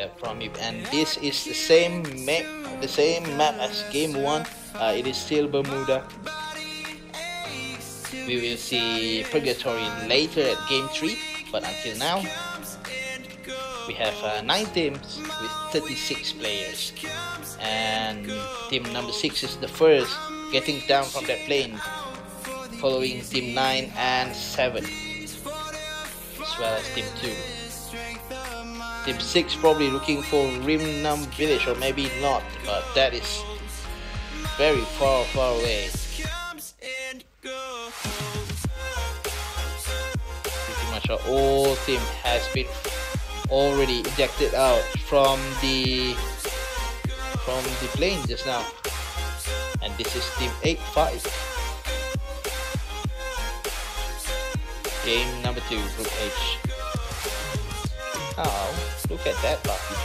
back from it, and this is the same map as game 1. It is still Bermuda. We will see Purgatory later at game 3, but until now we have 9 teams with 36 players, and team number 6 is the first getting down from that plane, following team 9 and 7, as well as team 2. Team 6 probably looking for Rimnam village, or maybe not, but that is very far away. Pretty much our whole team has been already ejected out from the plane just now, and this is team 8-5. Game number 2, Group H. Oh, look at that puppy.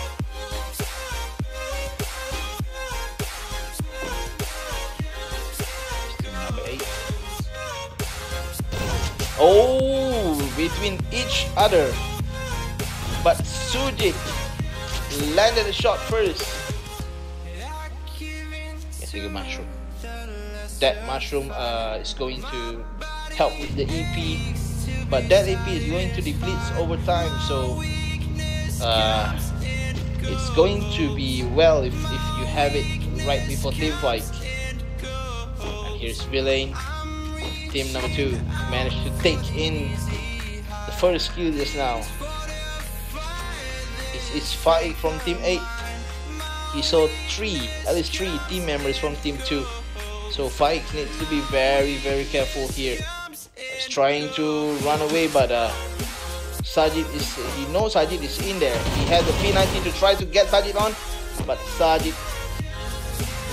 Team number 8. Oh, between each other, but Sujit landed a shot first. Yes, a good mushroom. That mushroom is going to help with the EP, but that EP is going to deplete over time, so it's going to be well if you have it right before team fight. And here's Villain. Team number 2 managed to take in the first kill just now. It's fight from team 8. He saw at least 3 team members from team 2. So Faik needs to be very careful here. He's trying to run away, but he knows Sajid is in there. He has the P90 to try to get Sajid on, but Sajid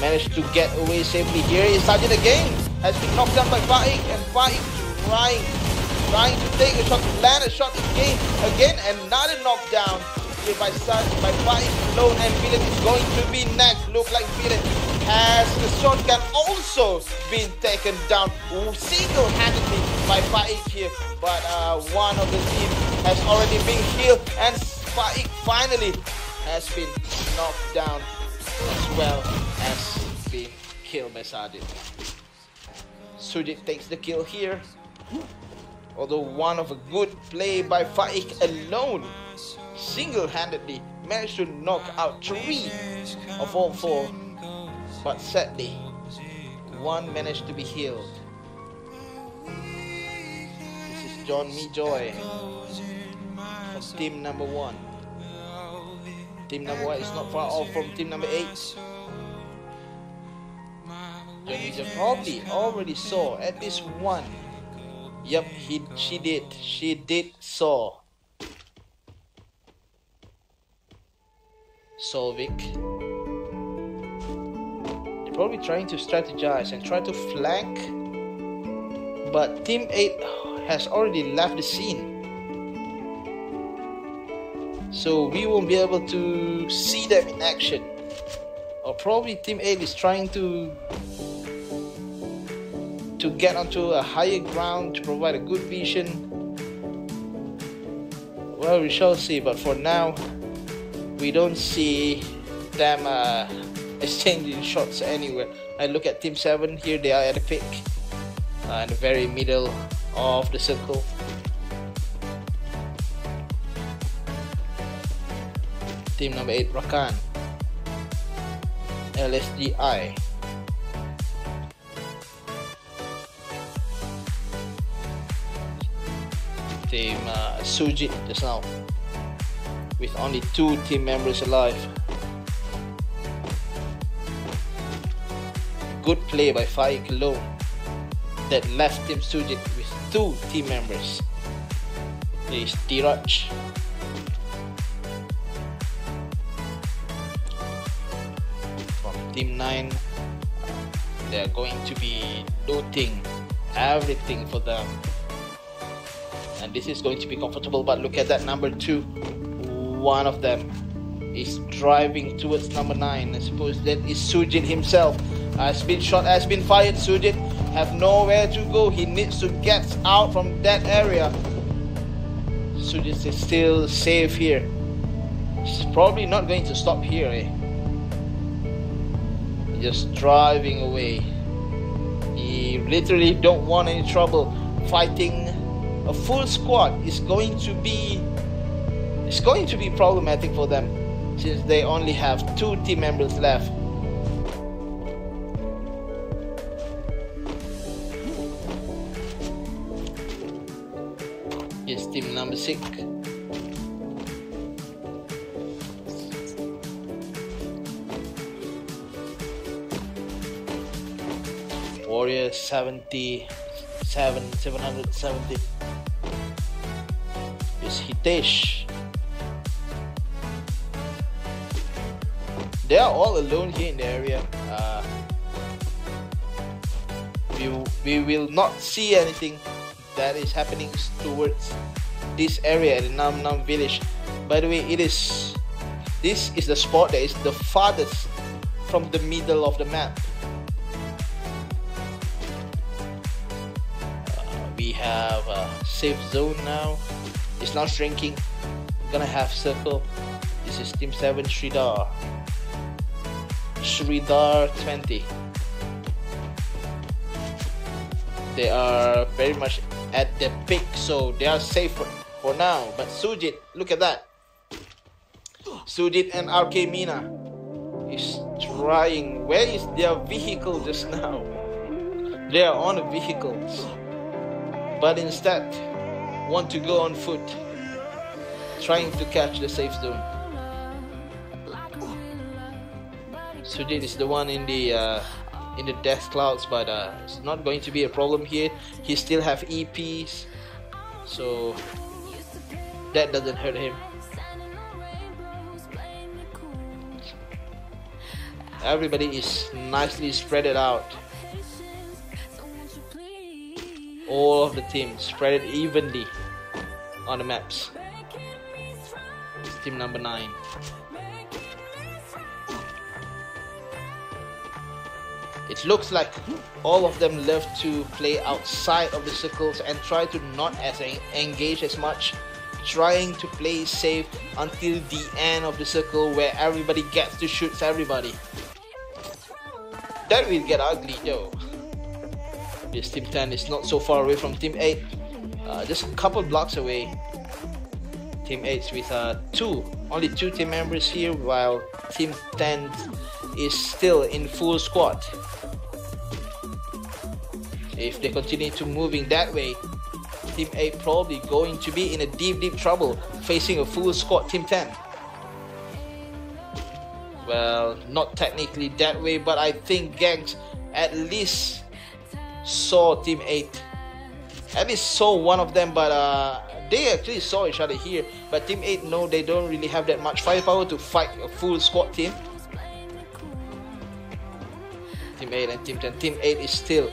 managed to get away safely. Here is Sajid again. Has been knocked down by Faik, and Faik trying to take a shot, land a shot again, and another knockdown here by Faik alone, and Villain is going to be next. Look like Villain has the shotgun also been taken down single-handedly by Faik here, but one of the team has already been killed, and Faik finally has been knocked down as well as being killed by Sajid. Sujit takes the kill here, although one of a good play by Faik alone single-handedly managed to knock out 3 of all 4, but sadly one managed to be healed. This is John Me Joy from team number 1. Team number 1 is not far off from team number 8. John Me Joy probably already saw at least one. Yep, she did saw Solvik. They're probably trying to strategize and try to flank, but team 8 has already left the scene, so we won't be able to see them in action. Or probably team 8 is trying to get onto a higher ground to provide a good vision. Well, we shall see, but for now we don't see them exchanging shots anywhere. I look at team 7 here. They are at the pick in the very middle of the circle. Team number 8, Rakan, LSDI. Team Sujit just now, with only 2 team members alive. Good play by Faik alone that left Team Sujit with 2 team members. There is Tiraj. From Team 9, they are going to be looting everything for them, and this is going to be comfortable. But look at that number 2. One of them is driving towards number 9. I suppose that is Sujit himself. Has been shot, has been fired. Sujit have nowhere to go. He needs to get out from that area. Sujit is still safe here. He's probably not going to stop here, eh? Just driving away. He literally don't want any trouble. Fighting a full squad is going to be problematic for them, since they only have 2 team members left. Here's team number 6. Warrior 770. Is Hitesh. They are all alone here in the area. We will not see anything that is happening towards this area at the Nam Nam village. By the way, this is the spot that is the farthest from the middle of the map. We have a safe zone now. It's now shrinking. We're gonna have circle. This is team 7 Sridhar 20. They are very much at the peak, so they are safe for now. But Sujit, look at that. Sujit and RK Mina is trying. Where is their vehicle just now? They are on the vehicles, but instead want to go on foot, trying to catch the safe zone. Sujit is the one in the death clouds, but it's not going to be a problem here. He still have EPs, so that doesn't hurt him. Everybody is nicely spread it out. All of the teams spread it evenly on the maps. Team number 9. It looks like all of them love to play outside of the circles and try to not engage as much, trying to play safe until the end of the circle where everybody gets to shoot everybody. That will get ugly though. This team 10 is not so far away from team 8, just a couple blocks away. Team 8 with only two team members here, while team 10 is still in full squad. If they continue to moving that way, team 8 probably going to be in a deep trouble facing a full squad team 10. Well, not technically that way, but I think gangs at least saw team 8. At least saw one of them, but they actually saw each other here. But team 8, no, they don't really have that much firepower to fight a full squad team. Team 8 and team 10. Team 8 is still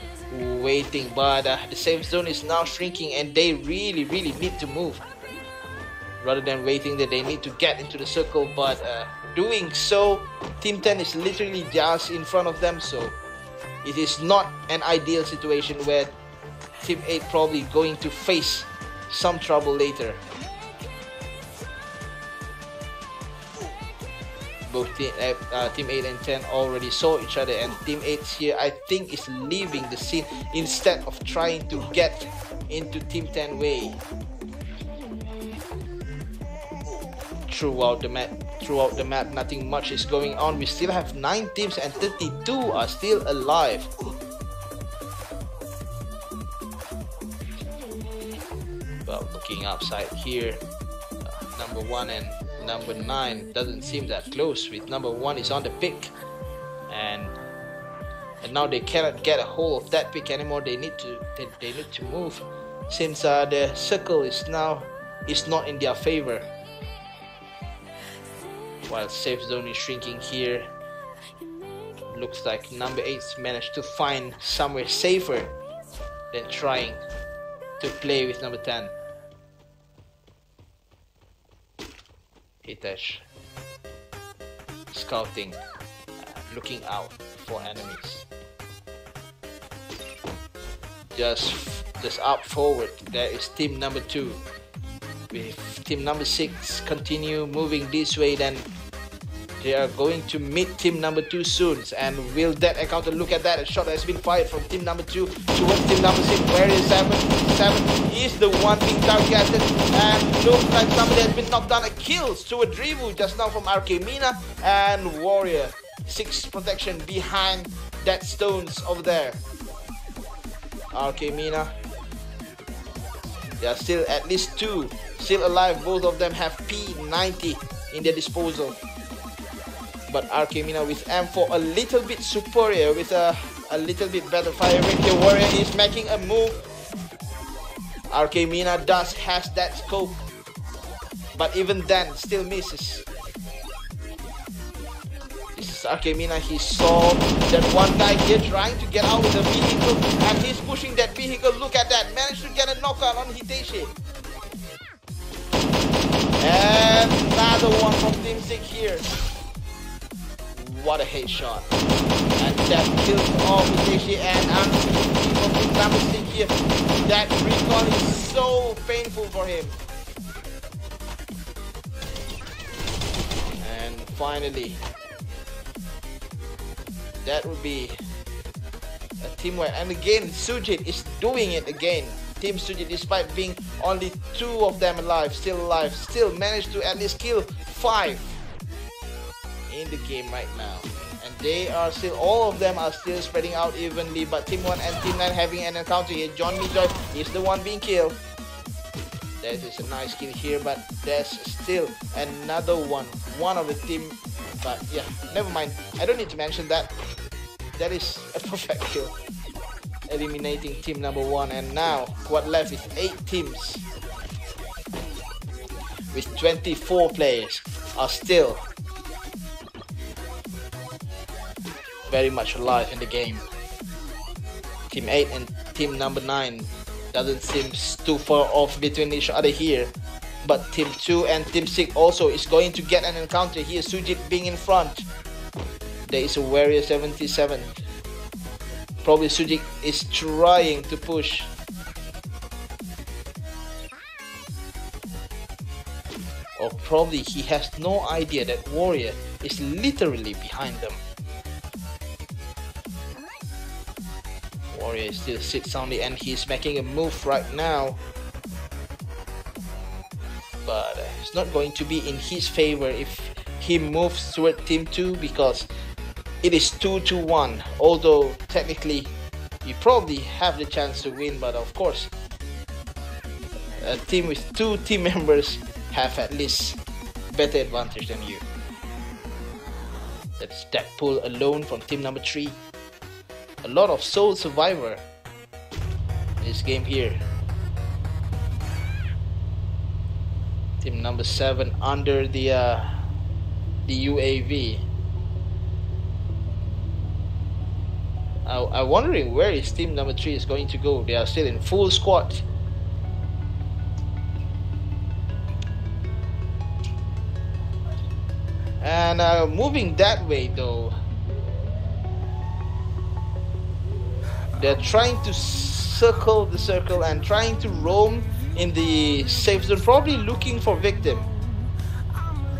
waiting, but the safe zone is now shrinking and they really need to move. Rather than waiting, that they need to get into the circle, but doing so, team 10 is literally just in front of them, so it is not an ideal situation where team 8 probably going to face some trouble later. Both team 8 and 10 already saw each other, and team 8 here I think is leaving the scene instead of trying to get into team 10 way. Throughout the map, nothing much is going on. We still have 9 teams and 32 are still alive. Well, looking outside here, number 1 and number 9 doesn't seem that close, with number 1 is on the pick, and now they cannot get a hold of that pick anymore. They need to move, since the circle is not in their favor. While safe zone is shrinking here, looks like number 8's managed to find somewhere safer than trying to play with number 10. Hitesh scouting, looking out for enemies. Just up forward, there is team number 2 with team number 6 continue moving this way, then they are going to meet team number 2 soon. And will that encounter, look at that, a shot has been fired from team number 2 towards team number 6. Where is 7? 7 is the one being targeted, and looks like somebody has been knocked down. A kill to a dribble just now from Archemina, and Warrior 6 protection behind that stones over there. Archemina, there are still at least 2 still alive. Both of them have P90 in their disposal. But Archemina with M4 a little bit superior, with a little bit better fire rate. The Warrior is making a move. Archemina has that scope, but even then still misses. This is Archemina. He saw that one guy here trying to get out with the vehicle, and he's pushing that vehicle. Look at that, managed to get a knockout on Hiteshi. And another one from Team 6 here. What a headshot. And that kills off Hiteshi, and I'm from Team number 6 here. That recall is so painful for him. And finally, that would be a team wipe. And again, Sujit is doing it again. Team Sujit, despite being only 2 of them alive, still managed to at least kill 5 in the game right now. And they are still, all of them are still spreading out evenly, but Team 1 and Team 9 having an encounter here. John Mijoy is the one being killed. That is a nice kill here, but there's still another one of the team. But yeah, never mind, I don't need to mention that. That is a perfect kill, eliminating team number 1. And now what left is 8 teams with 24 players are still very much alive in the game. Team 8 and team number 9 doesn't seem too far off between each other here, but team 2 and team 6 also is going to get an encounter here. Sujit being in front. There is a Warrior 77. Probably Sujit is trying to push. Or probably he has no idea that Warrior is literally behind them. Warrior still sits soundly, and he's making a move right now, but it's not going to be in his favor if he moves toward team 2, because it is 2-1. Although technically you probably have the chance to win, but of course a team with 2 team members have at least better advantage than you. That's that pull alone from team number 3. A lot of sole survivor in this game here. Team number 7 under the UAV. I'm wondering where is team number 3 is going to go. They are still in full squad. And moving that way though, they're trying to circle the circle and trying to roam in the safe zone, probably looking for victim.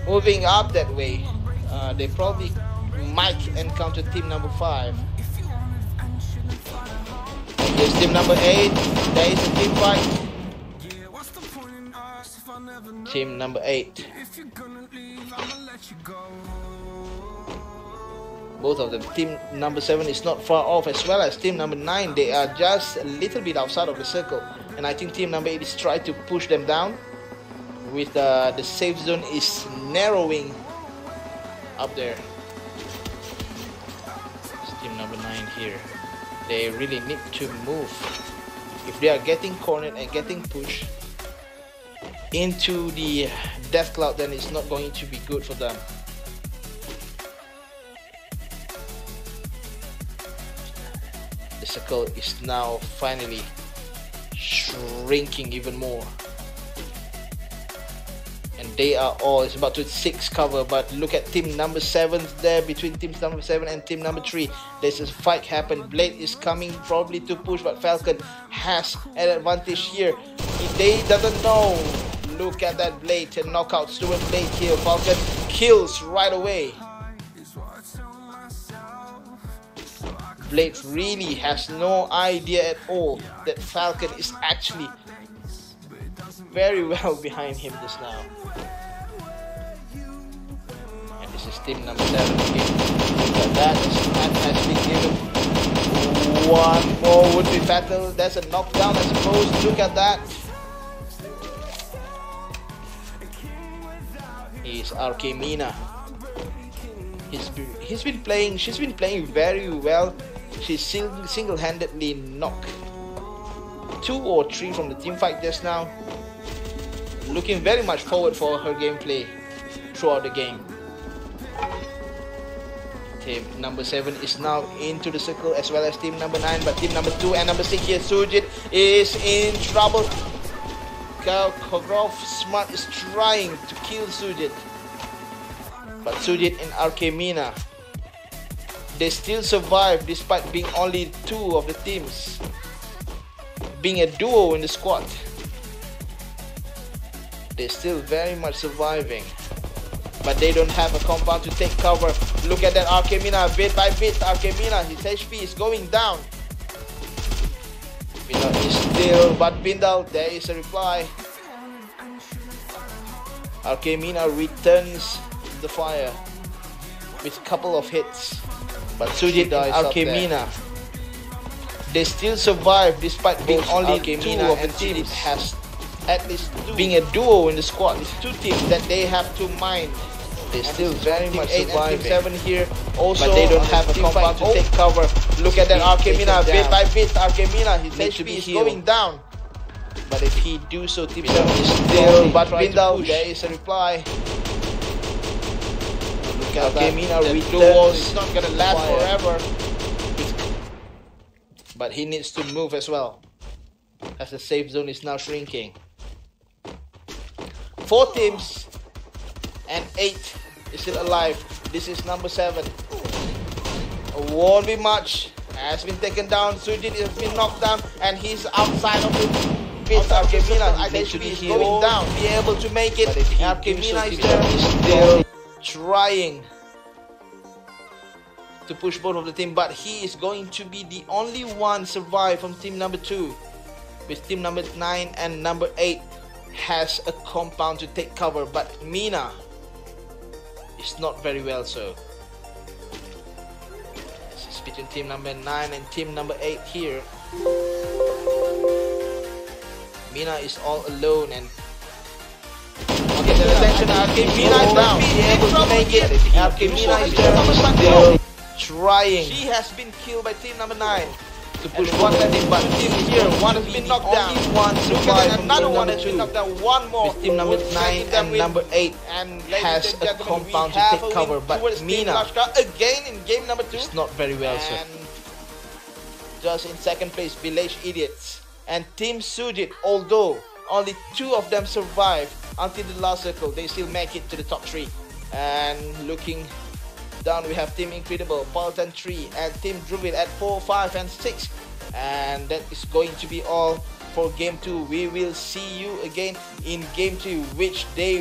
Moving up that way, they probably might encounter team number 5. Here's team number 8. There is a team fight. Team number 8. Both of them. Team number 7 is not far off, as well as team number 9. They are just a little bit outside of the circle, and I think team number 8 is trying to push them down. With the safe zone is narrowing up there. It's team number 9 here. They really need to move. If they are getting cornered and getting pushed into the death cloud, then it's not going to be good for them. The circle is now finally shrinking even more, and they are all, it's about to 6 cover. But look at team number 7 there, between team number 7 and team number 3. There's a fight happen. Blade is coming probably to push, but Falcon has an advantage here. They doesn't know look at that Blade and knockout Stuart Blade here. Falcon kills right away. Blade really has no idea at all that Falcon is actually very well behind him just now. And this is team number 7 again. Look at that, that has been given. One more would be fatal. That's a knockdown, I suppose. Look at that. Is Archemina. She's been playing very well. She's single-handedly knocked 2 or 3 from the team fight just now. Looking very much forward for her gameplay throughout the game. Team number 7 is now into the circle, as well as team number 9, but team number 2 and number 6 here, Sujit, is in trouble. Kogrov Smart is trying to kill Sujit, but Sujit and Archemina, they still survive despite being only 2 of the teams, being a duo in the squad. They're still very much surviving, but they don't have a compound to take cover. Look at that Archemina, bit by bit. Archemina, his HP is going down. Pindal is still, but Pindal, there is a reply. Archemina returns the fire with a couple of hits, but Sujit and Archemina, they still survive despite being only 2 of the teams. Has at least being a duo in the squad. It's 2 teams that they have to mind. They're still very much surviving. Team 7 here also, but they don't have a compound to take cover. Look at that Archemina, bit by bit. Archemina, his HP is going down. But if he do so, team 7 is still, but Pindal, there is a reply. Look at Archemina returns. It's not gonna last forever. But he needs to move as well, as the safe zone is now shrinking. 4 teams and 8 is still alive. This is number 7. Won't be much. Has been taken down. Sujit has been knocked down, and he's outside of the pit. Archemina, I think he's going down. Be able to make it. Archemina is there. Still trying to push both of the team, but he is going to be the only one survive from team number 2. With team number 9 and number 8 has a compound to take cover, but Mina is not very well so. This is between team number 9 and team number 8 here. Mina is all alone and get the attention. Archemina is down. Be able to make it. Archemina is still trying. She has been killed by team number 9. To push one at him, but team here, one has been knocked down. One survived, another one has been knocked down. One more. With team number 9 and number 8 and has a compound to take cover, but Mina again in game number 2 is not very well, sir. Just in second place, Village Idiots and Team Sujit. Although only 2 of them survive until the last circle, they still make it to the top 3. And looking down, we have Team Incredible, Paulton 3, and Team Druid at 4, 5, and 6. And that is going to be all for game 2. We will see you again in game 2, which they